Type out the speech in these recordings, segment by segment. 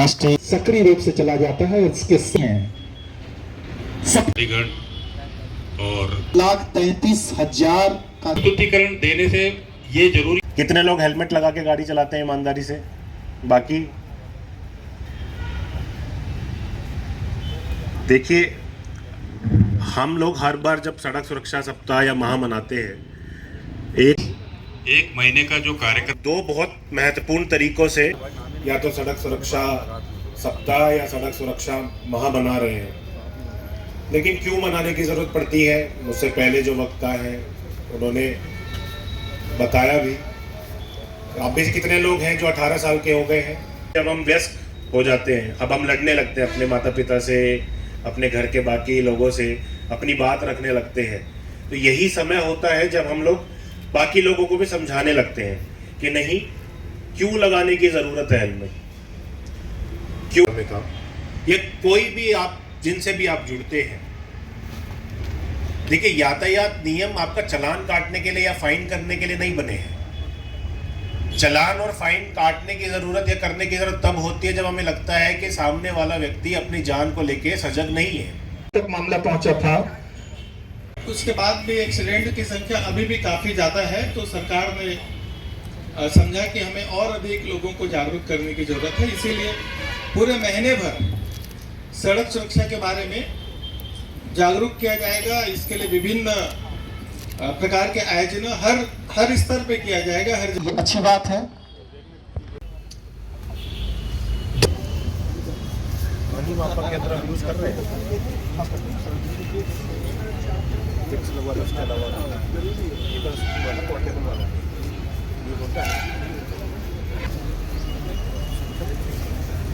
राष्ट्रीय सक्रिय रूप से चला जाता है। इसके चंडीगढ़ और 1,33,000 का प्रस्तुतिकरण देने से ये जरूरी। कितने लोग हेलमेट लगा के गाड़ी चलाते हैं ईमानदारी से? बाकी देखिए, हम लोग हर बार जब सड़क सुरक्षा सप्ताह या माह मनाते हैं, एक महीने का जो कार्यक्रम दो बहुत महत्वपूर्ण तरीकों से या तो सड़क सुरक्षा सप्ताह या सड़क सुरक्षा माह मना रहे हैं। लेकिन क्यों मनाने की जरूरत पड़ती है, मुझसे पहले जो वक्ता है उन्होंने बताया भी। अब भी कितने लोग हैं जो 18 साल के हो गए हैं। जब हम व्यस्त हो जाते हैं, अब हम लड़ने लगते हैं अपने माता पिता से, अपने घर के बाकी लोगों से, अपनी बात रखने लगते हैं। तो यही समय होता है जब हम लोग बाकी लोगों को भी समझाने लगते हैं कि नहीं, क्यों लगाने की जरूरत है हेलमेट, क्यों। ये कोई भी आप जिनसे भी आप जुड़ते हैं, देखिए, यातायात नियम आपका चालान काटने के लिए या फाइन करने के लिए नहीं बने हैं। चालान और फाइन काटने की जरूरत या करने की जरूरत तब होती है जब हमें लगता है कि सामने वाला व्यक्ति अपनी जान को लेके सजग नहीं है। तक मामला पहुंचा था। उसके बाद भी एक्सीडेंट की संख्या अभी भी काफ़ी ज़्यादा है, तो सरकार ने समझा कि हमें और अधिक लोगों को जागरूक करने की ज़रूरत है। इसीलिए पूरे महीने भर सड़क सुरक्षा के बारे में जागरूक किया जाएगा। इसके लिए विभिन्न प्रकार के आयोजन हर स्तर पे किया जाएगा। ये अच्छी बात है। यूज कर रहे हैं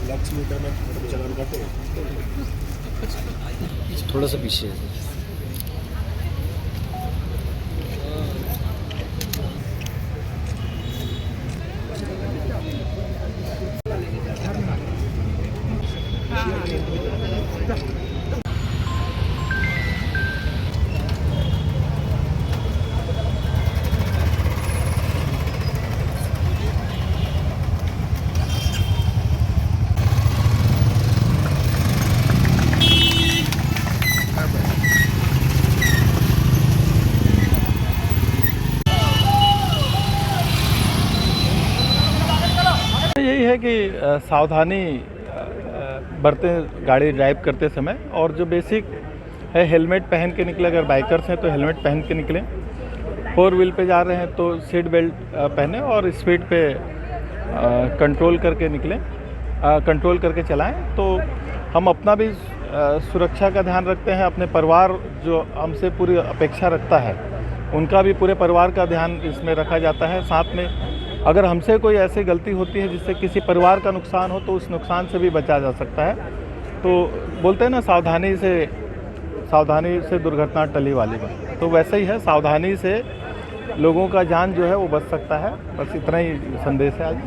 लक्ष्य मीटर में चलान करते हैं। थोड़ा सा पीछे यही है कि सावधानी बरतें गाड़ी ड्राइव करते समय, और जो बेसिक है हेलमेट पहन के निकले। अगर बाइकर्स हैं तो हेलमेट पहन के निकलें, 4 व्हील पे जा रहे हैं तो सीट बेल्ट पहने और स्पीड पे कंट्रोल करके निकलें, कंट्रोल करके चलाएं। तो हम अपना भी सुरक्षा का ध्यान रखते हैं, अपने परिवार जो हमसे पूरी अपेक्षा रखता है उनका भी पूरे परिवार का ध्यान इसमें रखा जाता है। साथ में अगर हमसे कोई ऐसी गलती होती है जिससे किसी परिवार का नुकसान हो तो उस नुकसान से भी बचा जा सकता है। तो बोलते हैं ना, सावधानी से दुर्घटना टली वाली बात, तो वैसे ही है, सावधानी से लोगों का जान जो है वो बच सकता है। बस इतना ही संदेश है आज।